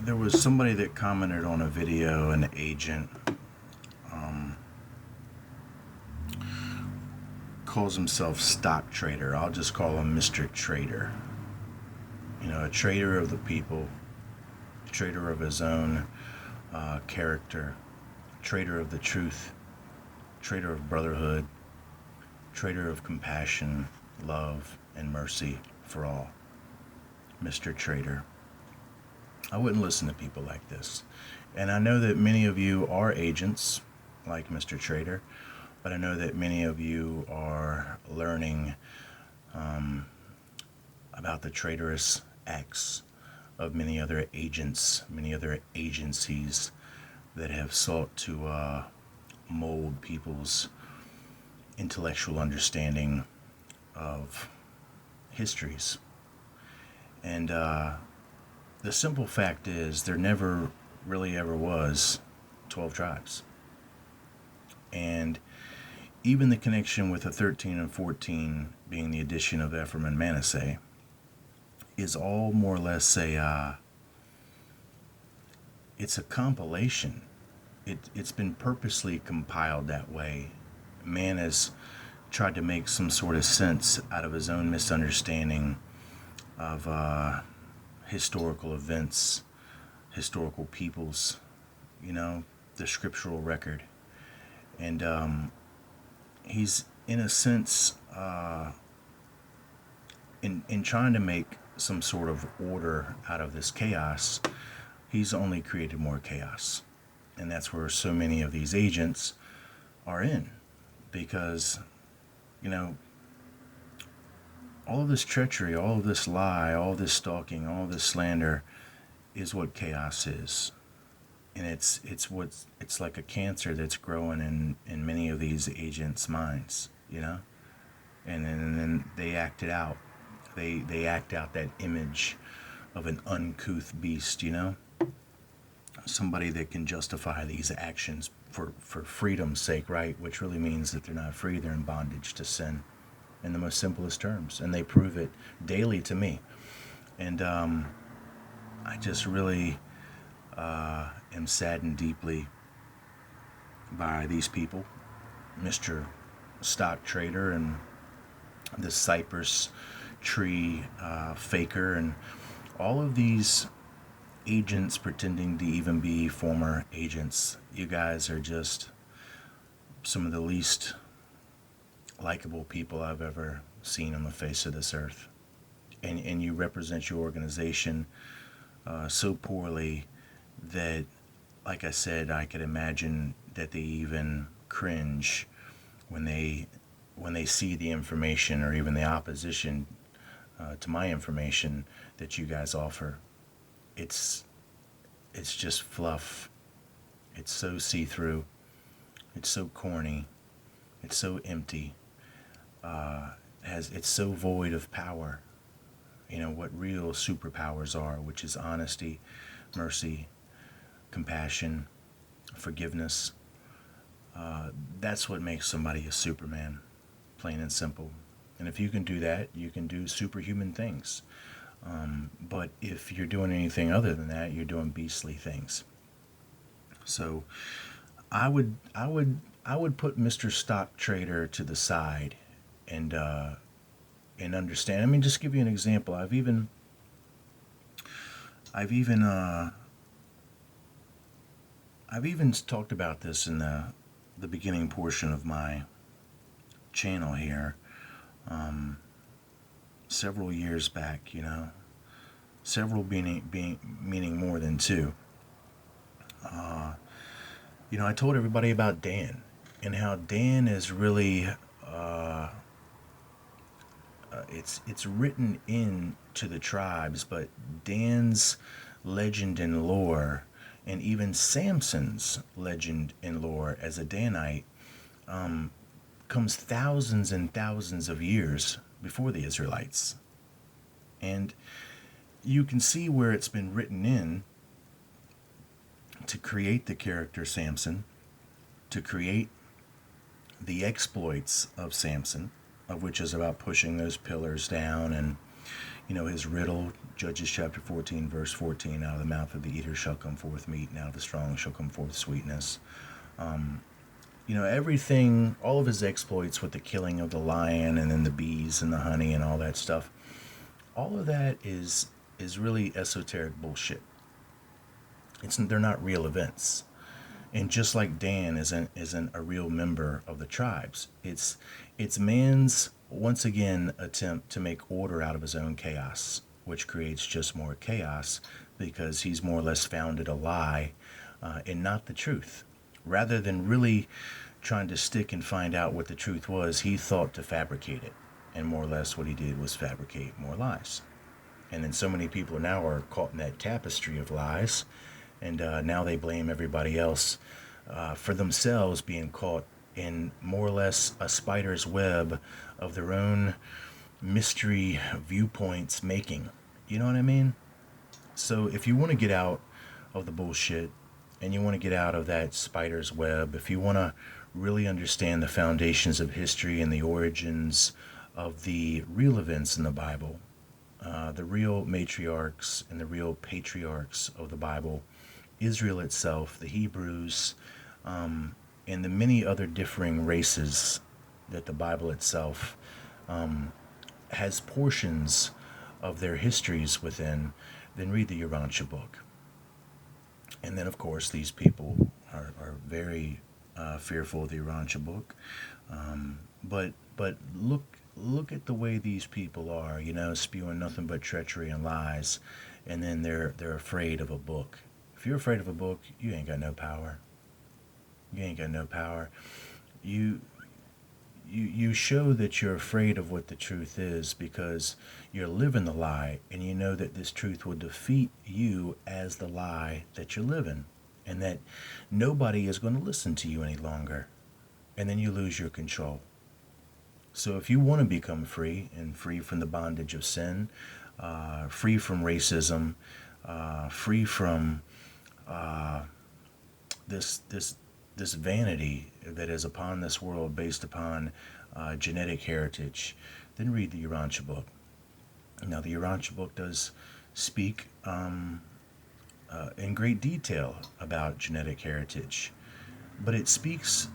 There was somebody that commented on a video, an agent um, calls himself stock trader. I'll just call him Mr. Trader. You know, a trader of the people, trader of his own character, trader of the truth, trader of brotherhood, trader of compassion, love, and mercy for all. Mr. Trader. I wouldn't listen to people like this. And I know that many of you are agents like Mr. Trader, but I know that many of you are learning um, about the traitorous acts of many other agents, many other agencies that have sought to mold people's intellectual understanding of histories. And the simple fact is, there never really ever was 12 tribes. And even the connection with the 13 and 14 being the addition of Ephraim and Manasseh is all more or less it's a compilation. It's been purposely compiled that way. Man has tried to make some sort of sense out of his own misunderstanding of historical events, historical peoples, you know, the scriptural record. And he's, in a sense, in trying to make some sort of order out of this chaos, he's only created more chaos. And that's where so many of these agents are in. Because, you know, all of this treachery, all of this lie, all this stalking, all this slander is what chaos is. And it's like a cancer that's growing in many of these agents' minds, you know? And then they act it out. They act out that image of an uncouth beast, you know? Somebody that can justify these actions for freedom's sake, right? Which really means that they're not free, they're in bondage to sin in the most simplest terms. And they prove it daily to me. And I just really am saddened deeply by these people, Mr. Stock Trader and the Cypress Tree Faker, and all of these agents pretending to even be former agents. You guys are just some of the least likable people I've ever seen on the face of this earth. And you represent your organization so poorly that, like I said, I could imagine that they even cringe when they see the information or even the opposition to my information that you guys offer. It's just fluff. It's so see-through. It's so corny. It's so empty. It's so void of power. You know what real superpowers are, which is honesty, mercy, compassion, forgiveness. That's what makes somebody a Superman, plain and simple. And if you can do that, you can do superhuman things. But if you're doing anything other than that, you're doing beastly things. So I would put Mr. Stock Trader to the side and understand. I mean, just give you an example. I've even talked about this in the beginning portion of my channel here. Several years back, you know, several being meaning more than two. You know, I told everybody about Dan and how Dan is really it's written into the tribes, but Dan's legend and lore, and even Samson's legend and lore as a Danite, comes thousands and thousands of years before the Israelites. And you can see where it's been written in to create the character Samson, to create the exploits of Samson, of which is about pushing those pillars down and, His riddle, Judges chapter 14, verse 14, out of the mouth of the eater shall come forth meat, and out of the strong shall come forth sweetness. Everything, all of his exploits with the killing of the lion and then the bees and the honey and all that stuff, all of that is really esoteric bullshit. They're not real events. And just like Dan isn't a real member of the tribes, it's man's once again attempt to make order out of his own chaos, which creates just more chaos because he's more or less founded a lie and not the truth. Rather than really trying to stick and find out what the truth was, he thought to fabricate it. And more or less what he did was fabricate more lies. And then so many people now are caught in that tapestry of lies, and now they blame everybody else for themselves being caught in more or less a spider's web of their own mystery viewpoints making. You know what I mean? So if you want to get out of the bullshit and you want to get out of that spider's web, if you want to really understand the foundations of history and the origins of the real events in the Bible, the real matriarchs and the real patriarchs of the Bible, Israel itself, the Hebrews, and the many other differing races that the Bible itself has portions of their histories within, then read the Urantia book. And then, of course, these people are very fearful of the Urantia book. But look at the way these people are, spewing nothing but treachery and lies, and then they're afraid of a book. If you're afraid of a book, you ain't got no power. You ain't got no power. You show that you're afraid of what the truth is because you're living the lie, and you know that this truth will defeat you as the lie that you're living, and that nobody is going to listen to you any longer, and then you lose your control. So if you want to become free and free from the bondage of sin, free from racism, free from this vanity that is upon this world based upon genetic heritage, then read the Urantia book. Now, the Urantia book does speak in great detail about genetic heritage, but it speaks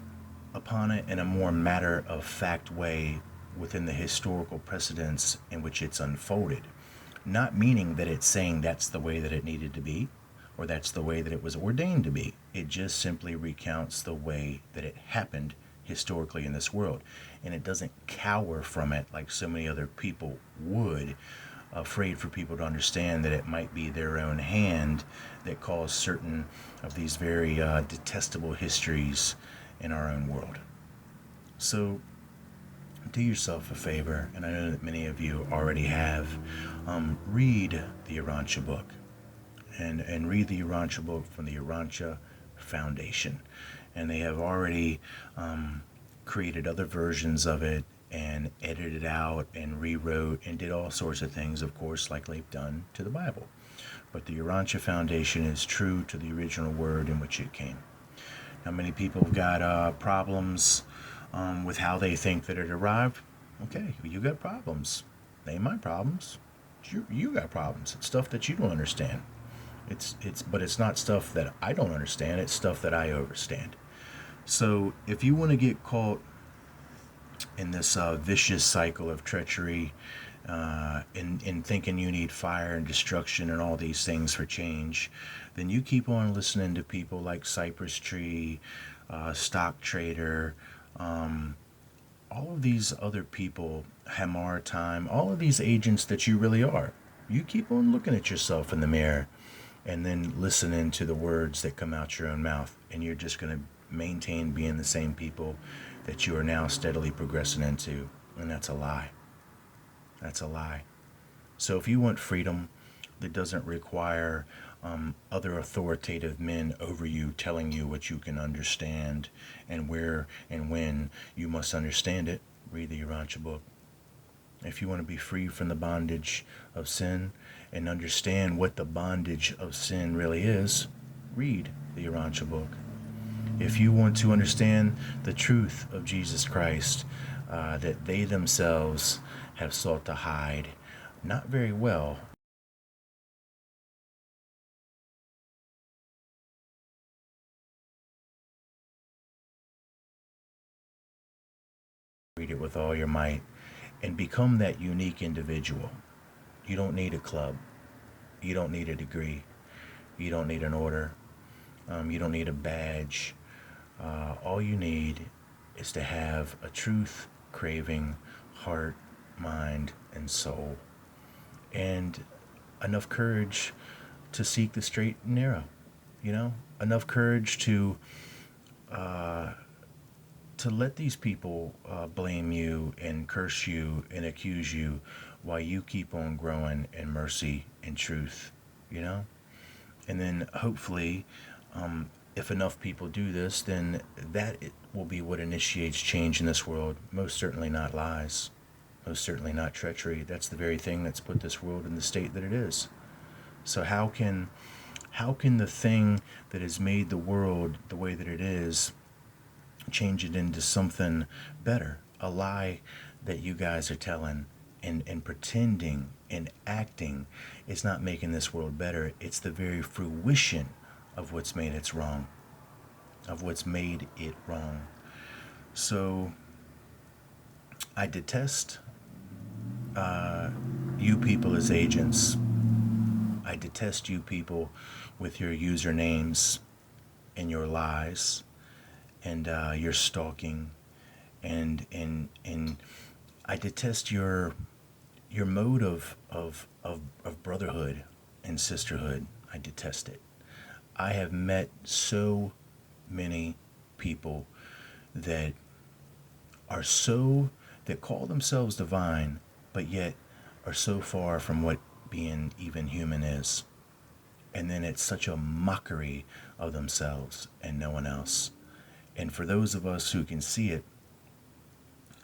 upon it in a more matter-of-fact way within the historical precedents in which it's unfolded. Not meaning that it's saying that's the way that it needed to be, or that's the way that it was ordained to be. It just simply recounts the way that it happened historically in this world. And it doesn't cower from it like so many other people would, afraid for people to understand that it might be their own hand that caused certain of these very detestable histories in our own world. So do yourself a favor, and I know that many of you already have, read the Urantia book. And read the Urantia book from the Urantia Foundation. And they have already created other versions of it and edited out and rewrote and did all sorts of things, of course, like they've done to the Bible. But the Urantia Foundation is true to the original word in which it came. Now, many people have got problems with how they think that it arrived. Okay, you got problems. They ain't my problems. You got problems. It's stuff that you don't understand. But it's not stuff that I don't understand. It's stuff that I understand. So if you want to get caught in this vicious cycle of treachery, in thinking you need fire and destruction and all these things for change, then you keep on listening to people like Cypress Tree, Stock Trader, all of these other people, Hamar Time, all of these agents that you really are. You keep on looking at yourself in the mirror and then listening to the words that come out your own mouth, and you're just going to maintain being the same people that you are now steadily progressing into, and that's a lie. That's a lie. So if you want freedom that doesn't require other authoritative men over you telling you what you can understand and where and when you must understand it, read the Urantia book. If you want to be free from the bondage of sin and understand what the bondage of sin really is, read the Urantia book. If you want to understand the truth of Jesus Christ that they themselves have sought to hide not very well. Read it with all your might and become that unique individual. You don't need a club. You don't need a degree. You don't need an order. You don't need a badge. All you need is to have a truth craving heart, mind, and soul, and enough courage to seek the straight and narrow. You know, enough courage uh, to let these people blame you and curse you and accuse you while you keep on growing in mercy and truth. You know, and then hopefully, if enough people do this, then that will be what initiates change in this world. Most certainly not lies. Most certainly not treachery. That's the very thing that's put this world in the state that it is. So how can the thing that has made the world the way that it is change it into something better? A lie that you guys are telling and pretending and acting is not making this world better. It's the very fruition of what's made it wrong, of what's made it wrong. So I detest you people as agents. I detest you people with your usernames and your lies and your stalking and I detest your mode of brotherhood and sisterhood. I detest it. I have met so many people that are so that call themselves divine, but yet are so far from what being even human is. And then it's such a mockery of themselves and no one else. And for those of us who can see it,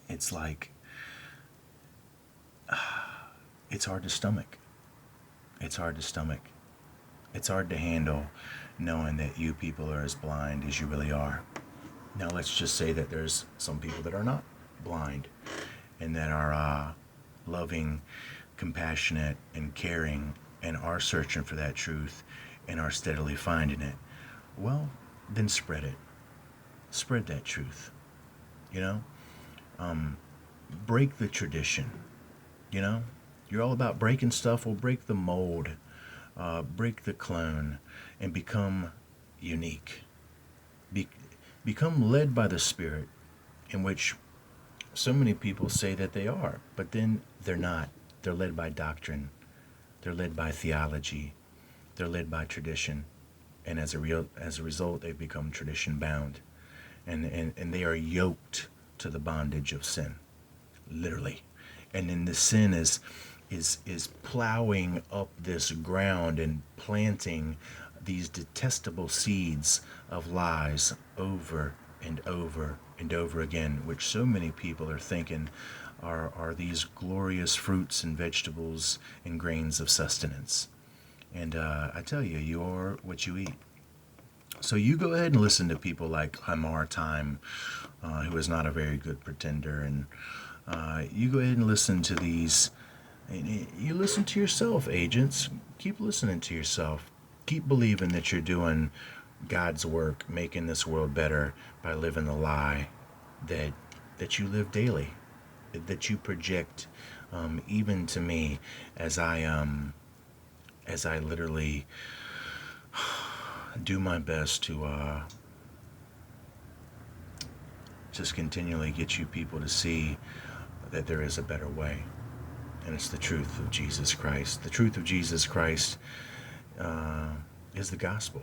it's like it's hard to stomach. It's hard to stomach. It's hard to handle knowing that you people are as blind as you really are. Now, let's just say that there's some people that are not blind and that are loving, compassionate, and caring and are searching for that truth and are steadily finding it. Well, then spread it. Spread that truth. You know, break the tradition. You know, you're all about breaking stuff. Well, break the mold, break the clone, and become unique. Be- Become led by the Spirit, in which so many people say that they are, but then they're not. They're led by doctrine. They're led by theology. They're led by tradition, and as a result, they've become tradition bound, and they are yoked to the bondage of sin, literally. And then the sin is plowing up this ground and planting these detestable seeds of lies over and over and over again, which so many people are thinking are these glorious fruits and vegetables and grains of sustenance. And I tell you, you are what you eat. So you go ahead and listen to people like Hamar Time, who is not a very good pretender, and you go ahead and listen to these. You listen to yourself, agents. Keep listening to yourself. Keep believing that you're doing God's work, making this world better by living the lie that you live daily, that you project, even to me, as I literally do my best to just continually get you people to see that there is a better way, and it's the truth of Jesus Christ. The truth of Jesus Christ uh, is the gospel,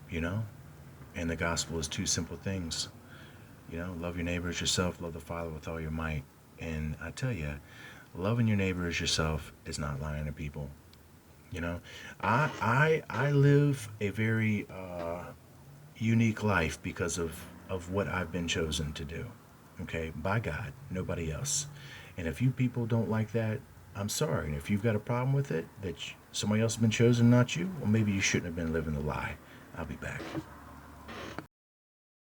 you know, and the gospel is two simple things. You know, love your neighbor as yourself, love the Father with all your might. And I tell you, loving your neighbor as yourself is not lying to people. You know, I live a very unique life because of what I've been chosen to do. Okay, by God, nobody else. And if you people don't like that, I'm sorry. And if you've got a problem with it, that somebody else has been chosen, not you, well, maybe you shouldn't have been living the lie. I'll be back.